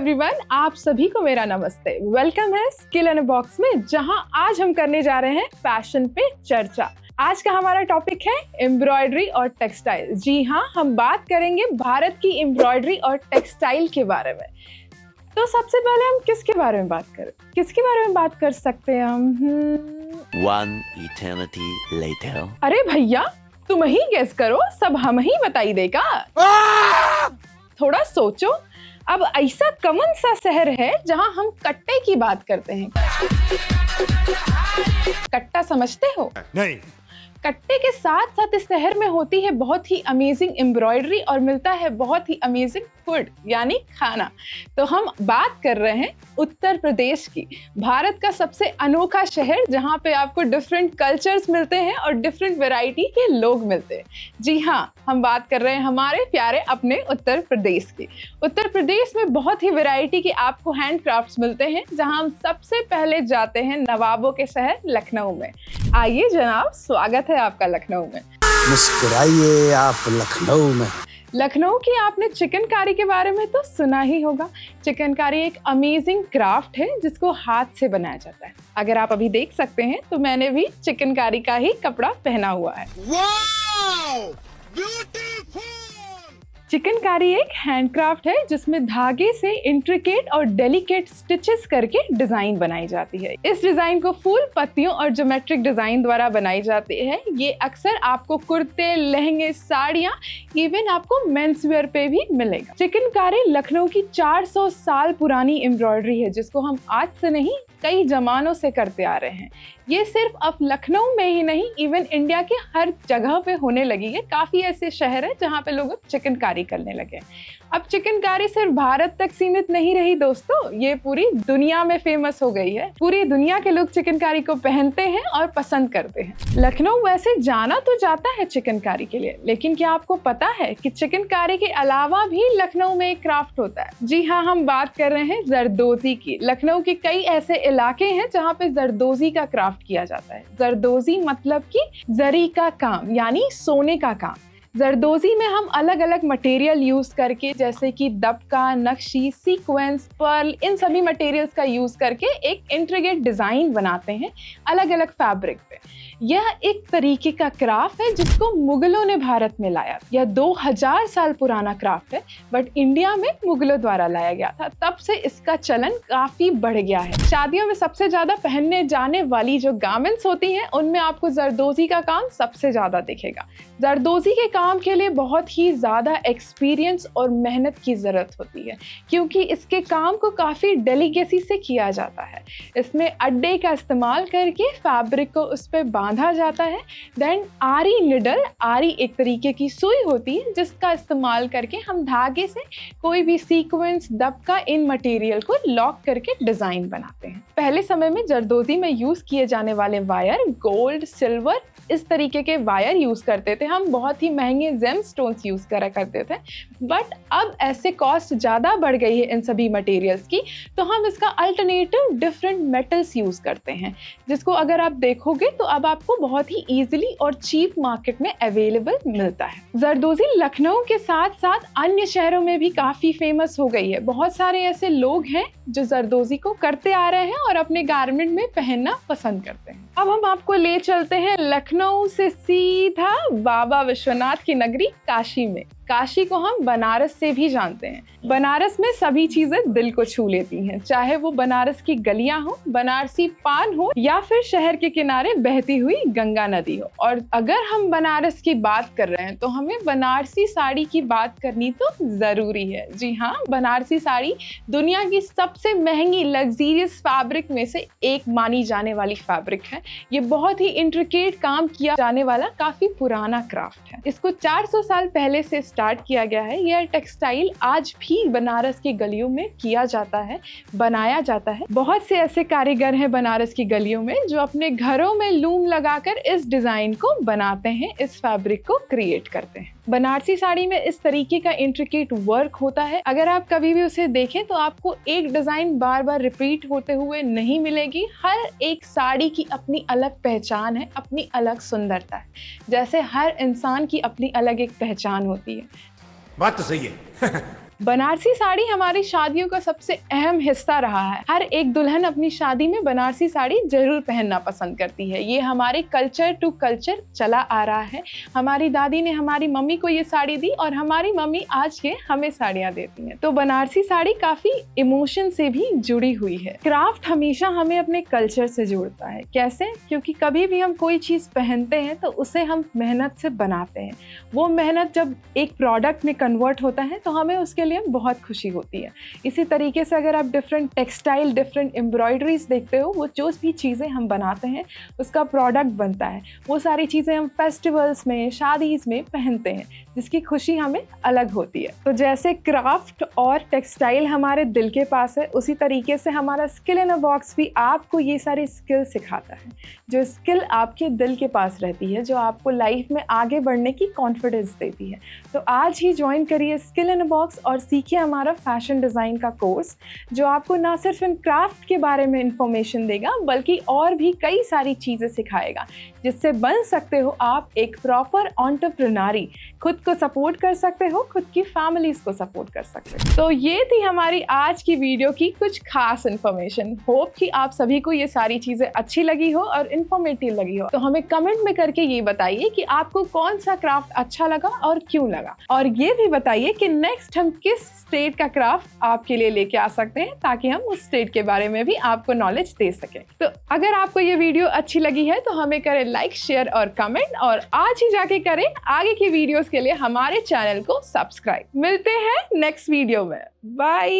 Everyone, आप सभी को मेरा नमस्ते। वेलकम है स्किल इन अ बॉक्स में, जहां आज हम करने जा रहे हैं फैशन पे चर्चा। आज का हमारा टॉपिक है एम्ब्रॉयडरी और टेक्सटाइल। जी हाँ, हम बात करेंगे भारत की एम्ब्रॉयडरी और टेक्सटाइल के बारे में। तो सबसे पहले हम किसके बारे में बात करें? किसके बारे में बात कर सकते हैं हम? One eternity later. अरे भैया, तुम ही गेस करो, सब हम ही बताई देगा। थोड़ा सोचो, अब ऐसा कौन सा शहर है जहां हम कट्टे की बात करते हैं? कट्टा समझते हो? नहीं। कट्टे के साथ साथ इस शहर में होती है बहुत ही अमेजिंग एम्ब्रॉयडरी और मिलता है बहुत ही अमेजिंग फूड यानी खाना। तो हम बात कर रहे हैं उत्तर प्रदेश की, भारत का सबसे अनोखा शहर जहां पे आपको डिफरेंट कल्चर्स मिलते हैं और डिफरेंट वैरायटी के लोग मिलते हैं। जी हाँ, हम बात कर रहे हैं हमारे प्यारे अपने उत्तर प्रदेश की। उत्तर प्रदेश में बहुत ही वैरायटी के आपको हैंडक्राफ्ट्स मिलते हैं, जहां हम सबसे पहले जाते हैं नवाबों के शहर लखनऊ में। आइए जनाब, स्वागत है आपका लखनऊ में। मुस्कुराइए आप लखनऊ में। लखनऊ की आपने चिकनकारी के बारे में तो सुना ही होगा। चिकनकारी एक अमेजिंग क्राफ्ट है जिसको हाथ से बनाया जाता है। अगर आप अभी देख सकते हैं तो मैंने भी चिकनकारी का ही कपड़ा पहना हुआ है। वाओ! ब्यूटीफुल! चिकनकारी एक हैंडक्राफ्ट है जिसमें धागे से इंट्रिकेट और डेलिकेट स्टिचेस करके डिजाइन बनाई जाती है। इस डिजाइन को फूल, पत्तियों और ज्योमेट्रिक डिजाइन द्वारा बनाई जाती है। ये अक्सर आपको कुर्ते, लहंगे, साड़ियाँ, इवन आपको मेंस वेयर पे भी मिलेगा। चिकनकारी लखनऊ की 400 साल पुरानी एम्ब्रॉयडरी है जिसको हम आज से नहीं, कई जमानों से करते आ रहे हैं। ये सिर्फ अब लखनऊ में ही नहीं, इवन इंडिया के हर जगह पे होने लगी है। काफी ऐसे शहर है जहाँ पे लोग चिकनकारी करने लगे। अब चिकनकारी सिर्फ भारत तक सीमित नहीं रही दोस्तों, ये पूरी दुनिया में फेमस हो गई है। पूरी दुनिया के लोग चिकनकारी को पहनते हैं और पसंद करते हैं। लखनऊ वैसे जाना तो जाता है चिकनकारी के लिए, लेकिन क्या आपको पता है कि चिकनकारी के अलावा भी लखनऊ में एक क्राफ्ट होता है? जी हाँ, हम बात कर रहे हैं जरदोजी की। लखनऊ के कई ऐसे इलाके हैं जहाँ पे जरदोजी का क्राफ्ट किया जाता है। जरदोजी मतलब कि जरी का काम यानी सोने का काम। जरदोजी में हम अलग अलग मटेरियल यूज करके, जैसे कि दबका, नक्शी, सीक्वेंस, पर्ल, इन सभी मटेरियल्स का यूज करके एक इंट्रिकेट डिजाइन बनाते हैं अलग अलग फैब्रिक पे। यह एक तरीके का क्राफ्ट है जिसको मुगलों ने भारत में लाया। यह 2000 साल पुराना क्राफ्ट है, बट इंडिया में मुगलों द्वारा लाया गया था। तब से इसका चलन काफी बढ़ गया है। शादियों में सबसे ज्यादा पहनने जाने वाली जो गारमेंट्स होती हैं, उनमें आपको जरदोजी का काम सबसे ज्यादा दिखेगा। जरदोजी के काम के लिए बहुत ही ज्यादा एक्सपीरियंस और मेहनत की जरूरत होती है, क्योंकि इसके काम को काफी डेलिकेसी से किया जाता है। इसमें अड्डे का इस्तेमाल करके फैब्रिक को उस पर बांधा जाता है। देन आरी निडल, आरी एक तरीके की सुई होती है जिसका इस्तेमाल करके हम धागे से कोई भी सीक्वेंस, दबका, इन मटेरियल को लॉक करके डिजाइन बनाते हैं। पहले समय में जरदोजी में यूज किए जाने वाले वायर गोल्ड, सिल्वर, इस तरीके के वायर यूज करते थे। हम बहुत ही महंगे जेम स्टोन्स यूज करा करते थे, बट अब ऐसे कॉस्ट ज्यादा बढ़ गई है इन सभी मटेरियल्स की, तो हम इसका अल्टरनेटिव डिफरेंट मेटल्स यूज करते हैं, जिसको अगर आप देखोगे तो अब आपको बहुत ही इजीली और चीप मार्केट में अवेलेबल मिलता है। जरदोजी लखनऊ के साथ साथ अन्य शहरों में भी काफी फेमस हो गई है। बहुत सारे ऐसे लोग हैं जो जरदोजी को करते आ रहे हैं और अपने गारमेंट में पहनना पसंद करते हैं। अब हम आपको ले चलते हैं लखनऊ से सीधा बाबा विश्वनाथ की नगरी काशी में। काशी को हम बनारस से भी जानते हैं। बनारस में सभी चीजें दिल को छू लेती हैं, चाहे वो बनारस की गलियां हो, बनारसी पान हो, या फिर शहर के किनारे बहती हुई गंगा नदी हो। और अगर हम बनारस की बात कर रहे हैं तो हमें बनारसी साड़ी की बात करनी तो जरूरी है। जी हाँ, बनारसी साड़ी दुनिया की सबसे महंगी लग्जरियस फैब्रिक में से एक मानी जाने वाली फैब्रिक है। ये बहुत ही इंट्रिकेट काम किया जाने वाला काफी पुराना क्राफ्ट है। इसको 400 साल पहले से स्टार्ट किया गया है। यह टेक्सटाइल आज भी बनारस की गलियों में किया जाता है, बनाया जाता है। बहुत से ऐसे कारीगर हैं बनारस की गलियों में जो अपने घरों में लूम लगाकर इस डिजाइन को बनाते हैं, इस फैब्रिक को क्रिएट करते हैं। बनारसी साड़ी में इस तरीके का इंट्रिकेट वर्क होता है। अगर आप कभी भी उसे देखें तो आपको एक डिजाइन बार बार रिपीट होते हुए नहीं मिलेगी। हर एक साड़ी की अपनी अलग पहचान है, अपनी अलग सुंदरता है, जैसे हर इंसान की अपनी अलग एक पहचान होती है। बात तो सही है। बनारसी साड़ी हमारी शादियों का सबसे अहम हिस्सा रहा है। हर एक दुल्हन अपनी शादी में बनारसी साड़ी जरूर पहनना पसंद करती है। ये हमारे कल्चर टू कल्चर चला आ रहा है। हमारी दादी ने हमारी मम्मी को ये साड़ी दी और हमारी मम्मी आज ये हमें साड़ियाँ देती हैं। तो बनारसी साड़ी काफी इमोशन से भी जुड़ी हुई है। क्राफ्ट हमेशा हमें अपने कल्चर से जोड़ता है। कैसे? क्योंकि कभी भी हम कोई चीज़ पहनते हैं तो उसे हम मेहनत से बनाते हैं। वो मेहनत जब एक प्रोडक्ट में कन्वर्ट होता है तो हमें उसके लिए बहुत खुशी होती है। इसी तरीके से अगर आप डिफरेंट टेक्सटाइल, डिफरेंट एम्ब्रॉयडरीज देखते हो, वो जो भी चीज़ें हम बनाते हैं उसका प्रोडक्ट बनता है। वो सारी चीज़ें हम फेस्टिवल्स में, शादीज़ में पहनते हैं, जिसकी खुशी हमें अलग होती है। तो जैसे क्राफ्ट और टेक्सटाइल हमारे दिल के पास है, उसी तरीके से हमारा स्किल इन अ बॉक्स भी आपको ये सारी स्किल सिखाता है। जो स्किल आपके दिल के पास रहती है, जो आपको लाइफ में आगे बढ़ने की कॉन्फिडेंस देती है। तो आज ही ज्वाइन करिए स्किल इन अ बॉक्स और सीखिए हमारा फैशन डिज़ाइन का कोर्स, जो आपको ना सिर्फ इन क्राफ्ट के बारे में इंफॉर्मेशन देगा बल्कि और भी कई सारी चीज़ें सिखाएगा, जिससे बन सकते हो आप एक प्रॉपर एंटरप्रेन्योर। खुद को सपोर्ट कर सकते हो, खुद की फैमिलीज को सपोर्ट कर सकते हो। तो ये थी हमारी आज की वीडियो की कुछ खास इन्फॉर्मेशन। होप कि आप सभी को ये सारी चीज़ें अच्छी लगी हो और इन्फॉर्मेटिव लगी हो। तो हमें कमेंट में करके ये बताइए कि आपको कौन सा क्राफ्ट अच्छा लगा और क्यों लगा, और ये भी बताइए कि नेक्स्ट हम किस स्टेट का क्राफ्ट आपके लिए लेके आ सकते हैं, ताकि हम उस स्टेट के बारे में भी आपको नॉलेज दे सकें। तो अगर आपको ये वीडियो अच्छी लगी है तो हमें करें लाइक, शेयर और कमेंट, और आज ही जाके करें आगे की वीडियोस के लिए हमारे चैनल को सब्सक्राइब। मिलते हैं नेक्स्ट वीडियो में। बाय।